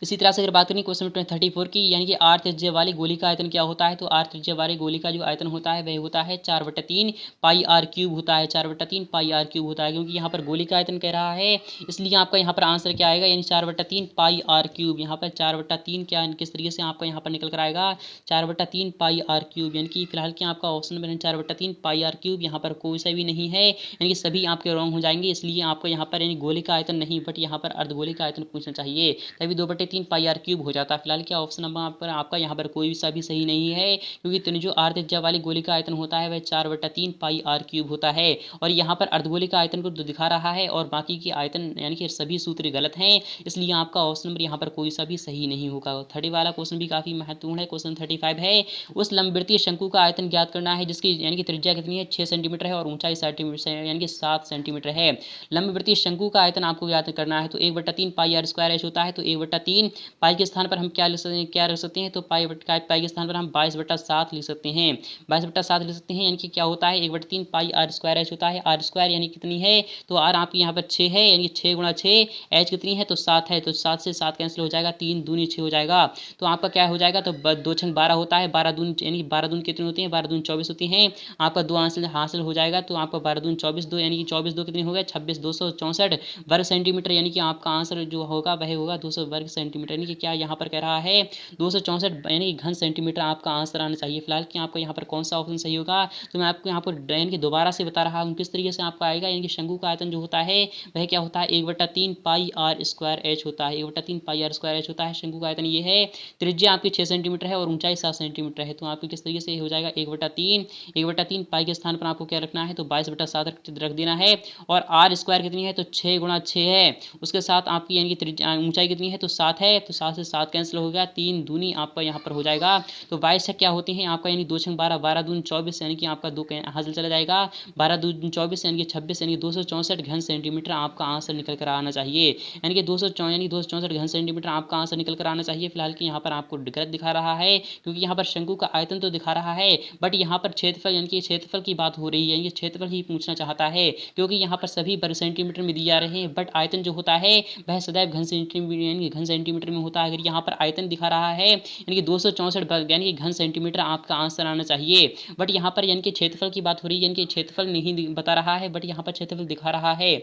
इसी तरह से अगर बात करें क्वेश्चन 34 की, यानी कि r त्रिज्या वाली गोली का आयतन क्या होता है, तो r त्रिज्या वाली गोली का जो आयतन होता है वह होता है 4/3 πr³ होता है, 4/3 πr³ होता है, क्योंकि यहाँ पर गोली का आयतन कह रहा है, इसलिए आपका यहाँ पर आंसर क्या आएगा, यानी 4/3 πr³। यहाँ पर 4/3 क्या किस तरीके से आपका यहाँ पर निकल कर आएगा 4/3 πr³, यानी कि फिलहाल क्या आपका ऑप्शन नंबर 4/3 πr³, यहाँ पर कोई सा भी नहीं है, यानी कि सभी आपके रॉन्ग हो जाएंगे। इसलिए आपको यहाँ पर यानी गोली का आयतन नहीं बट यहाँ पर अर्धगोली का आयतन पूछना चाहिए, तभी 2/3 3 पाई आर क्यूब हो जाता है। फिलहाल क्या ऑप्शन नंबर पर आपका यहाँ पर कोई सा भी सही नहीं है, क्योंकि जो अर्धत्रिज्या वाली गोली का आयतन होता है वह 4/3 पाई आर क्यूब होता है। और यहाँ पर अर्धगोले का आयतन को दिखा रहा है और बाकी के आयतन यानी कि सभी सूत्र गलत हैं, इसलिए आपका ऑप्शन नंबर यहाँ पर कोई सा भी सही नहीं होगा। 30 वाला क्वेश्चन भी काफी महत्वपूर्ण है। क्वेश्चन 35 है, उस लंबवृत्तीय शंकु का आयतन ज्ञात करना है जिसकी यानी कि त्रिज्या कितनी है 6 सेंटीमीटर है और ऊंचाई यानी कि 7 सेंटीमीटर है। लंबवृत्तीय शंकु का आयतन आपको ज्ञात करना है, तो 1/3 पाई आर स्क्वायर एच होता है। तो 1/3 पाई के स्थान पर हम क्या रख सकते हैं, तो पाई के स्थान पर हम 22/7 लिख सकते हैं। 22/7 लिख सकते हैं, यानी कि क्या होता है 1/3 पाई आर स्क्वायर एच होता है। आर स्क्वायर यानी कितनी है, तो आर आपकी यहाँ पर 6 है, यानी कि 6 × 6, एच कितनी है तो 7 है, तो 7 से 7 कैंसिल हो जाएगा, 3 दूनी 6 हो जाएगा। तो आपका क्या हो जाएगा, तो 2 छंग 12 होता है, 12 दून यानी कि 12 दून कितने होते हैं, 12 दून 24 होती हैं। आपका 2 हासिल हो जाएगा, तो आपका 12 दून 24, 2 यानी कि 24 2 कितने हो गए 26, 264 वर्ग सेंटीमीटर, यानी कि आपका आंसर जो होगा वह होगा 200 वर्ग सेंटीमीटर। यानी कि क्या यहाँ पर कह रहा है 264 यानी घन सेंटीमीटर आपका आंसर आना चाहिए। फिलहाल कि आपको यहाँ पर कौन सा ऑप्शन सही होगा, तो मैं आपको यहाँ पर यानी कि दोबारा से बता रहा हूँ किस तरीके से आपका आएगा। यानी कि शंकु का आयतन जो होता है वह क्या होता है 1/3 पाई आर स्क्वायर एच होता है। 1/3 पाई आर स्क्वायर एच होता है। शंकु का आयतन ये है, त्रिज्या आपकी 6 सेंटीमीटर है और ऊंचाई 7 सेंटीमीटर है। तो आपको किस तरीके से हो जाएगा 1/3 पाई के स्थान पर आपको क्या रखना है, तो 22/7 रख देना है। और आर स्क्वायर कितनी है, तो 6 × 6 है। उसके साथ आपकी यानी कि ऊंचाई कितनी है, तो 7 है, तो 7 से 7 कैंसिल हो गया, 3 दूनी आपका यहाँ पर हो जाएगा। तो 22 से क्या होती है आपका यानी 2 छंग 12, 12 दून 24, यानी कि आपका 2 हासिल चला जाएगा, 12 दून 24 यानी कि 26, यानी 264 घन सेंटीमीटर आपका आंसर निकल कर आना चाहिए। यानी कि 264 घन सेंटीमीटर आपका आंसर निकल कर आना चाहिए। फिलहाल कि यहाँ पर आपको गलत दिखा रहा है, क्योंकि यहाँ पर शंकु का आयतन तो दिखा रहा है, बट यहाँ पर क्षेत्रफल यानी कि क्षेत्रफल की बात हो रही है, यानी कि क्षेत्रफल ही पूछना चाहता है, क्योंकि यहाँ पर सभी वर्ग सेंटीमीटर में दिए जा रहे हैं, बट आयतन जो होता है वह सदैव घन सेंटीमीटर यानी घन सेंटीमीटर में होता है। अगर यहाँ पर आयतन दिखा रहा है यानी कि 264 यानी कि घन सेंटीमीटर आपका आंसर आना चाहिए, बट यहाँ पर यानी कि क्षेत्रफल की बात हो रही है, यानी कि क्षेत्रफल नहीं बता रहा है, बट यहाँ पर क्षेत्रफल दिखा रहा है,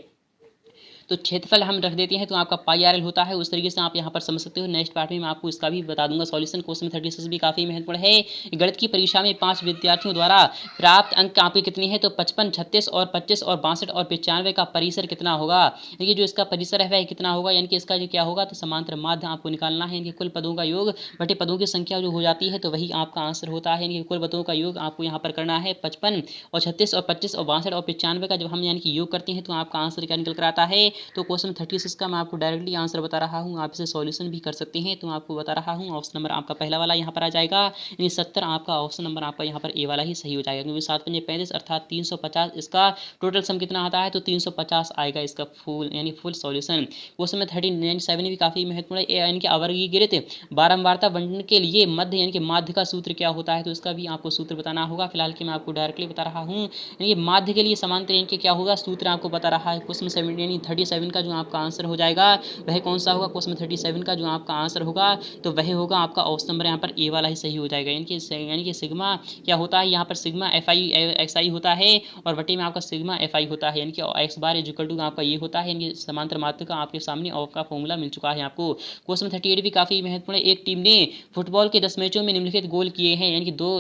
तो क्षेत्रफल हम रख देते हैं, तो आपका पाई आर एल होता है। उस तरीके से आप यहाँ पर समझ सकते हो। नेक्स्ट पार्ट में मैं आपको इसका भी बता दूंगा सॉल्यूशन। क्वेश्चन 36 भी काफी महत्वपूर्ण है। गणित की परीक्षा में 5 विद्यार्थियों द्वारा प्राप्त अंक आपके कितने हैं, तो 55, 36 और 25 और 62 और 95 का परिसर कितना होगा। ये जो इसका परिसर है वह कितना होगा, यानी कि इसका जो क्या होगा, तो समांतर माध्य आपको निकालना है, यानी कि कुल पदों का योग बटे पदों की संख्या जो हो जाती है, तो वही आपका आंसर होता है। यानी कि कुल पदों का योग आपको यहाँ पर करना है 55 और 36 और 25 और 62 और 95 का जब हम यानी कि योग करते हैं तो आपका आंसर क्या निकल कर आता है। तो क्वेश्चन 36 का मैं आपको डायरेक्टली आंसर बता रहा हूँ, आप इसे सॉल्यूशन भी कर सकते हैं। तो मैं आपको बता रहा हूँ ऑप्शन नंबर आपका पहला वाला यहाँ पर आ जाएगा, यानी 70 आपका ऑप्शन नंबर आपका यहाँ पर ए वाला ही सही हो जाएगा, क्योंकि 7 × 5 = 35 अर्थात 350 इसका टोटल सम कितना आता है, तो 350 आएगा इसका फुल यानी फुल सॉल्यूशन। क्वेश्चन में 37 भी काफी महत्वपूर्ण है, यानी कि अवर्गीकृत बारंबारता बंटन के लिए मध्य यानी कि माध्य का सूत्र क्या होता है, तो इसका भी आपको सूत्र बताना होगा। फिलहाल कि मैं आपको डायरेक्टली बता रहा हूँ, यानी माध्य के लिए समांतर यानी कि क्या होगा सूत्र आपको बता रहा है। क्वेश्चन 7 यानी 37 का जो आपका आंसर हो जाएगा वह कौन सा होगा, क्वेश्चन 37 का जो आपका आंसर होगा तो वह होगा आपका ऑप्शन नंबर यहाँ पर ए वाला ही सही हो जाएगा। यानी कि सिग्मा क्या होता है, यहाँ पर सिग्मा एफ आई एक्स आई होता है और बटे में आपका सिग्मा एफ आई होता है, यानी कि एक्स बार इक्वल टू आपका ये होता है, यानी समांतर माध्य का आपके सामने आपका फॉर्मूला मिल चुका है आपको। क्वेश्चन 38 भी काफी महत्वपूर्ण है। एक टीम ने फुटबॉल के 10 मैचों में निम्नलिखित गोल किए हैं, यानी कि 2,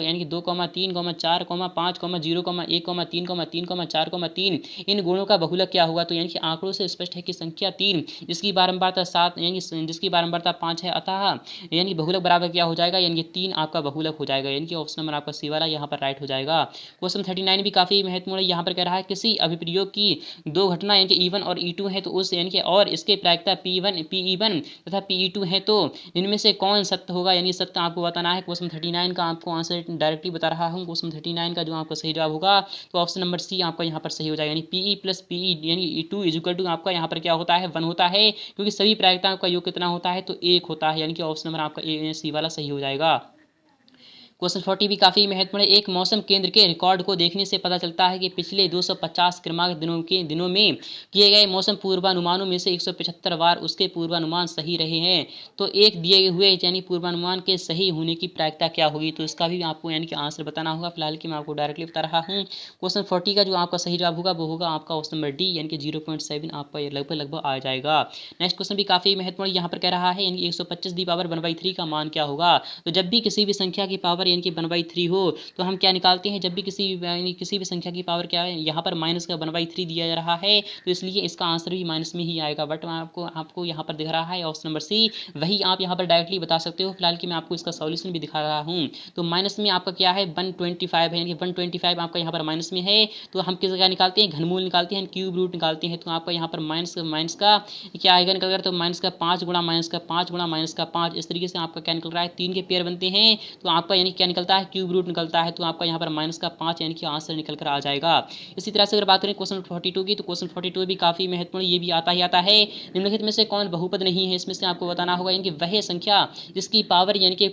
3, 4, 5, 0, 1, 3, 4, 3 इन गुणों का बहुलक क्या होगा। तो यानी कि आंकड़ों से स्पष्ट है कि संख्या 3 जिसकी बारंबारता 7 यानी जिसकी बारंबारता 5 है, अतः यानी बहुलक बराबर क्या हो जाएगा, यानी कि 3 आपका बहुलक हो जाएगा, यानी कि ऑप्शन नंबर आपका सी वाला यहाँ पर राइट हो जाएगा। क्वेश्चन 39 भी काफी महत्वपूर्ण है। यहाँ पर कह रहा है किसी अभिप्रयोग की 2 घटना यानी कि E1 और E2 है, तो उस यानी कि और इसके प्रायिकता PE1 तथा PE2 है, तो इनमें से कौन सत्य होगा, यानी सत्य आपको बताना है। क्वेश्चन 39 का आपको आंसर डायरेक्टली बता रहा हूँ। क्वेश्चन 39 का जो आपका सही जवाब होगा तो ऑप्शन नंबर सी आपका यहाँ पर सही हो जाएगा, यानी PE + PE यानी E2 = आपका यहाँ पर क्या होता है 1 होता है, क्योंकि सभी प्रायिकताओं का योग कितना होता है, तो 1 होता है, यानी कि ऑप्शन नंबर आपका ए सी वाला सही हो जाएगा। क्वेश्चन 40 भी काफी महत्वपूर्ण है। एक मौसम केंद्र के रिकॉर्ड को देखने से पता चलता है कि पिछले 250 क्रमांक दिनों में किए गए मौसम पूर्वानुमानों में से 175 बार उसके पूर्वानुमान सही रहे हैं, तो एक दिए हुए यानी पूर्वानुमान के सही होने की प्रायिकता क्या होगी, तो इसका भी आपको यानी कि आंसर बताना होगा। फिलहाल कि मैं आपको डायरेक्टली बता रहा हूँ। क्वेश्चन 40 का जो आपका सही जवाब होगा वो होगा आपका ऑप्शन नंबर डी, यानी कि 0.7 आपका लगभग आ जाएगा। नेक्स्ट क्वेश्चन भी काफी महत्वपूर्ण यहाँ पर कह रहा है, यानी 125 दी पावर 1/3 का मान क्या होगा। तो जब भी किसी भी संख्या की पावर यानी कि 1/3 हो तो हम क्या निकालते हैं, जब भी किसी भी संख्या की पावर क्या है, यहाँ पर माइनस का 1/3 दिया जा रहा है तो इसलिए इसका आंसर भी माइनस में ही आएगा। बट आपको यहाँ पर दिख रहा है ऑप्शन नंबर सी, वही आप यहाँ पर डायरेक्टली बता सकते हो। फिलहाल कि मैं आपको इसका सॉल्यूशन भी दिखा रहा हूँ। तो माइनस में आपका क्या है 125 है, यानी कि 125 आपका यहाँ पर माइनस में है। तो हम किस क्या निकालते हैं, घनमूल निकालते हैं, क्यूब रूट निकालते हैं। तो आपका यहाँ पर माइनस का क्या आएगा निकल कर, तो माइनस का 5 गुणा माइनस का 5 गुणा माइनस का 5, इस तरीके से आपका क्या निकल रहा है, 3 के पेयर बनते हैं। तो आपका यानी क्या निकलता है, क्यूब रूट निकलता है। तो आपका यहाँ पर माइनस का 5 यानी कि आंसर निकल कर आ जाएगा। इसी तरह से अगर बात करें क्वेश्चन 42 की, तो क्वेश्चन 42 भी काफी महत्वपूर्ण, ये भी आता ही आता है। निम्नलिखित में से कौन बहुपद नहीं है, इसमें से आपको बताना होगा। यानी कि वह संख्या जिसकी पावर यानी कि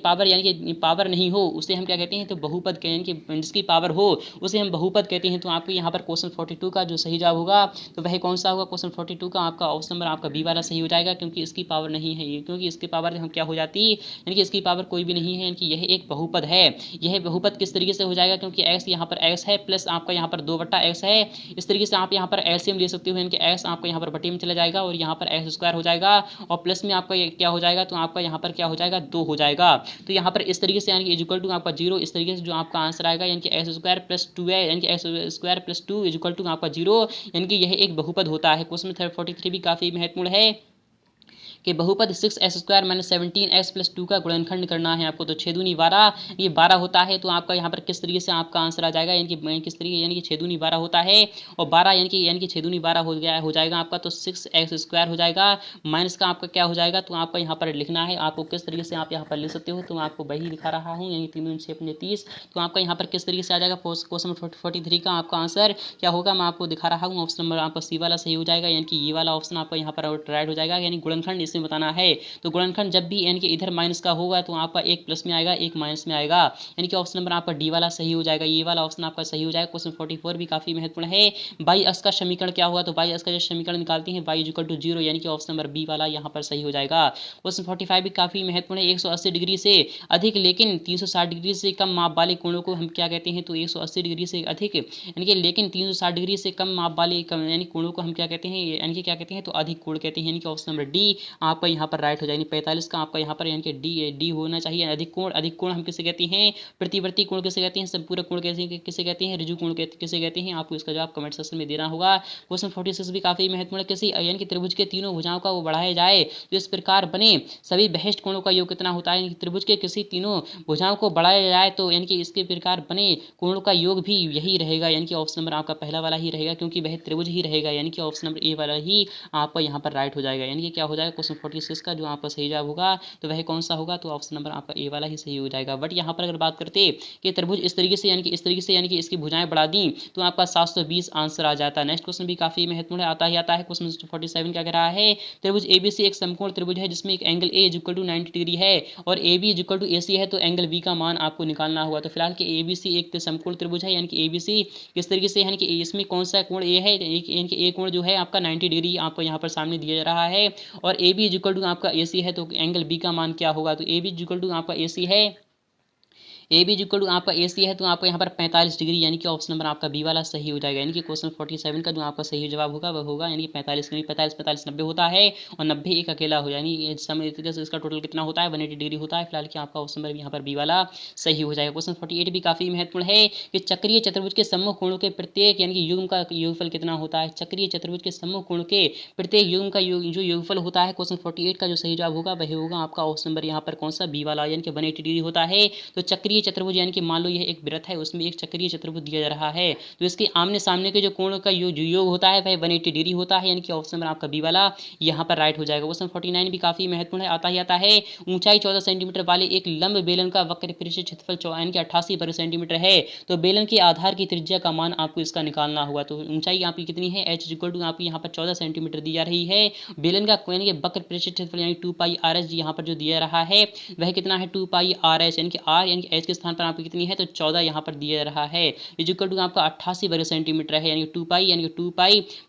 पावर नहीं हो उसे हम क्या कहते हैं, तो बहुपद, यानी कि जिसकी पावर हो उसे हम बहुपद कहते हैं। तो आपको यहाँ पर क्वेश्चन 42 का जो सही जवाब होगा तो वह कौन सा होगा, क्वेश्चन 42 का आपका ऑप्शन नंबर आपका बी वाला सही हो जाएगा, क्योंकि इसकी पावर नहीं है ये, क्योंकि इसकी पावर हम क्या हो जाती, यानी कि इसकी पावर कोई भी नहीं है, यानी कि यह एक बहुपद है। यह बहुपद किस तरीके से हो जाएगा, क्योंकि x यहाँ पर x है प्लस आपका यहाँ पर 2/x है। इस तरीके से आप यहाँ पर एलसीएम ले सकते हो, यानी कि x आपका यहाँ पर बटे में चला जाएगा और यहाँ पर x स्क्वायर हो जाएगा और प्लस में आपका क्या हो जाएगा, तो आपका यहाँ पर क्या हो जाएगा 2 हो जाएगा। तो यहाँ पर इस तरीके से यानी कि इक्वल टू आपका 0, इस तरीके से जो आपका आंसर आएगा यानी कि x स्क्वायर प्लस 2 है, यानी कि x square plus 2 equal to आपका 0, यानी कि यह एक बहुपद होता है। क्वेश्चन 43 भी काफी महत्वपूर्ण है कि बहुपद 6x² - 17x + 2 का गुणनखंड करना है आपको। तो 6 दूनी 12, ये 12 होता है। तो आपका यहाँ पर किस तरीके से आपका आंसर आ जाएगा, यानी कि किस तरीके, यानी कि 6 दूनी 12 होता है और 12 यानी कि 6 दूनी 12 हो जाएगा आपका। तो 6x² हो जाएगा, माइनस का आपका क्या हो जाएगा, तो आपका यहाँ पर लिखना है। आपको किस तरीके से आप यहाँ पर लिख सकते हो, तो आपको वही दिखा रहा हूँ, यानी 3 दूनी 6 × 30। तो आपका यहाँ पर किस तरीके से आ जाएगा, क्वेश्चन 43 का आपका आंसर क्या होगा, मैं आपको दिखा रहा हूँ। ऑप्शन नंबर आपका सी वाला सही हो जाएगा, यानी कि ये वाला ऑप्शन आपका यहाँ पर राइट हो जाएगा। यानी गुणनखंड इसमें बताना है। तो गुणनखंड जब भी यानी कि इधर माइनस का होगा तो आपका एक प्लस में आएगा, एक माइनस में आएगा, यानी कि ऑप्शन नंबर आपका डी वाला सही हो जाएगा। ये वाला ऑप्शन आपका सही हो जाएगा। क्वेश्चन 44 भी काफी महत्वपूर्ण है। बाई अक्ष का समीकरण क्या होगा, तो बाई अक्ष का जो समीकरण निकालते हैं y = 0, यानी कि ऑप्शन नंबर बी वाला यहाँ पर सही हो जाएगा। क्वेश्चन 45 भी काफी महत्वपूर्ण है। 180 डिग्री से अधिक लेकिन 360 डिग्री से कम माप वाले कोणों को हम क्या कहते हैं, तो 180 डिग्री से अधिक यानी कि लेकिन 360 डिग्री से कम माप वाले यानी कोणों को हम क्या कहते हैं, यानी कि क्या कहते हैं, तो अधिक कोण कहते हैं, यानी कि ऑप्शन नंबर डी आपका यहाँ पर राइट हो जाएगी। 45 का आपका यहाँ पर यानी कि डी होना चाहिए। अधिक कोण हम किसे कहते हैं, प्रतिवर्ती कोण किसे कहते हैं, संपूरक कोण किसे कहते हैं, ऋजु कोण किसे कहते हैं। आपको इसका जवाब कमेंट सेक्शन में देना होगा। क्वेश्चन 46 भी काफी महत्वपूर्ण है। किसी यानी कि त्रिभुज के तीनों भुजाओं का वो बढ़ाया जाए तो इस प्रकार बने सभी बहिष्ठ कोणों का योग कितना होता है। यानी कि त्रिभुज के किसी तीनों भुजाओं को बढ़ाया जाए तो यानी कि इसके प्रकार बने कोणों का योग भी यही रहेगा, यानी कि ऑप्शन नंबर आपका पहला वाला ही रहेगा, क्योंकि वह त्रिभुज ही रहेगा, यानी कि ऑप्शन नंबर ए वाला ही आपका यहाँ पर राइट हो जाएगा। यानी कि क्या हो जाएगा, क्वेश्चन 46 का जो आपका सही जवाब होगा तो वह कौन सा होगा, तो ऑप्शन नंबर आपका ए वाला ही सही हो जाएगा। बट यहाँ पर अगर बात करते कि त्रिभुज इस तरीके से यानी कि इस तरीके से यानी कि इसकी भुजाएं बढ़ा दी तो आपका 720 आंसर आ जाता है। नेक्स्ट क्वेश्चन भी काफी महत्वपूर्ण है, आता ही आता है। क्वेश्चन 47 क्या कह रहा है, त्रिभुज एबीसी एक समकोण त्रिभुज है जिसमें एक एंगल ए = 90 डिग्री है और ए बी = AC है, तो एंगल बी का मान आपको निकालना होगा। तो फिलहाल कि एबीसी एक समकोण त्रिभुज है, यानी कि एबीसी किस तरीके से, यानी कि इसमें कौन सा कोण ए है, यानी कि ए कोण जो है आपका 90 डिग्री आपको यहाँ पर सामने दिया जा रहा है और ए बी = आपका AC है, तो एंगल बी का मान क्या होगा, तो ए बी = आपका AC है, ए बी = आपका AC है, तो आपका यहाँ पर 45 डिग्री, यानी कि ऑप्शन नंबर आपका बी वाला सही हो जाएगा। यानी कि क्वेश्चन 47 का जो आपका सही जवाब होगा वह होगा यानी कि 45 90 होता है और 90 एक अकेला हो, यानी इसका टोटल कितना होता है 180 डिग्री होता है। फिलहाल कि आपका ऑप्शन नंबर यहाँ पर बी वाला सही हो जाएगा। क्वेश्चन 48 भी काफी महत्वपूर्ण है कि चक्रीय चतुर्भुज के सम्मुख कोणों के प्रत्येक यानी कि युग्म का योगफल कितना होता है। चक्रीय चतुर्भुज के सम्मुख कोण के प्रत्येक युग्म का जो योगफल होता है, क्वेश्चन 48 का जो सही जवाब होगा वह होगा आपका ऑप्शन नंबर यहाँ पर कौन सा बी वाला, यानी कि 180 डिग्री होता है। तो चक्रीय चतुर्भुज यानी कि मान लो यह एक वृत्त है, उसमें एक चक्रीय चतुर्भुज दिया जा रहा है, तो इसके आमने सामने के जो कोण का योग होता है वह 180 डिग्री होता है, यानी कि ऑप्शन नंबर आपका बी वाला यहाँ पर राइट हो जाएगा। क्वेश्चन 49 भी काफी महत्वपूर्ण है, आता ही आता है। ऊंचाई 14 सेंटीमीटर वाले एक लंब बेलन का वक्र परिक्षेत्र क्षेत्रफल यानी कि 88 वर्ग सेंटीमीटर है, तो बेलन के आधार की त्रिज्या का मान आपको इसका निकालना होगा। तो ऊंचाई आपकी कितनी है, h = आपकी यहाँ पर 14 सेंटीमीटर दी जा रही है। बेलन का यानी कि वक्र परिक्षेत्र क्षेत्रफल यानी 2πRh यहाँ पर जो दिया रहा है वह कितना है 2πRh, यानी कि r यानी कि h के स्थान पर आपकी कितनी है, तो 14 यहाँ पर दिया रहा है। इक्वल आपका 88 वर्ग सेंटीमीटर है, यानी 2π यानी कि 2π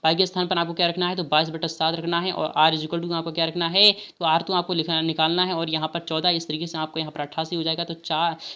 पाई के स्थान पर आपको क्या रखना है, तो 22/7 रखना है और r इक्वल आपको क्या रखना है, तो r तो आपको निकालना है और यहाँ पर 14 इस तरीके से आपको यहाँ पर 88 हो जाएगा। तो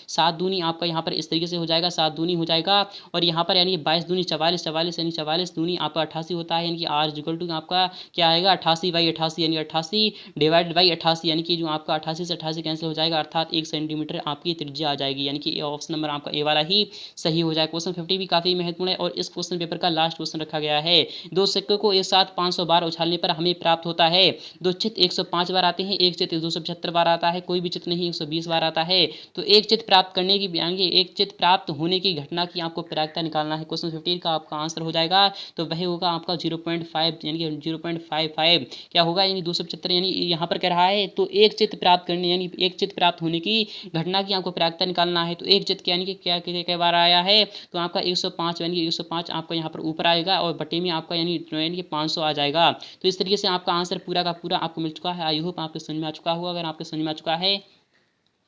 7 दूनी आपका यहाँ पर इस तरीके से हो जाएगा, 7 दूनी हो जाएगा और यहाँ पर यानी 22 दूनी 44 यानी 44 दूनी आपका 88 होता है, यानी कि r इक्वल आपका क्या आएगा 88/88 यानी 88 / 88 यानी कि जो आपका 88 से 88 कैंसिल हो जाएगा, अर्थात 1 सेंटीमीटर आपकी त्रिज्या आ जाएगी। जाएगी, यानी कि ऑप्शन नंबर आपका ए वाला ही सही हो जाएगा। क्वेश्चन 50 भी काफ़ी महत्वपूर्ण है और इस क्वेश्चन पेपर का लास्ट क्वेश्चन रखा गया है। दो सिक्कों को एक साथ 500 बार उछालने पर हमें प्राप्त होता है। दो चित्र 105 बार आते हैं, एक चित्र 275 बार आता है, कोई भी चित्र नहीं 120 बार आता है। तो एक चित्र प्राप्त करने की यानी एक चित्र प्राप्त होने की घटना की आपको प्रायिकता निकालना है। क्वेश्चन 15 का आपका आंसर हो जाएगा, तो वह होगा आपका 0.5 यानी कि 0.55 क्या होगा, यानी 275 यानी यहाँ पर कह रहा है तो एक चित्र प्राप्त करने यानी एक चित्र प्राप्त होने की घटना की आपको प्रायिकता निकालना है। तो एक चित्र यानी कि क्या बार आया है, तो आपका 105 यानी कि 105 आपका यहाँ पर ऊपर आएगा और बटे में आपका यानी कि 500 आ जाएगा। तो इस तरीके से आपका आंसर पूरा का पूरा आपको मिल चुका है। आई होप आपको समझ में आ चुका होगा। अगर आपको समझ में आ चुका है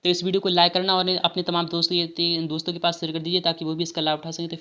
तो इस वीडियो को लाइक करना और अपने तमाम दोस्तों के पास शेयर कर दीजिए ताकि वो भी इसका लाभ उठा सकें। तो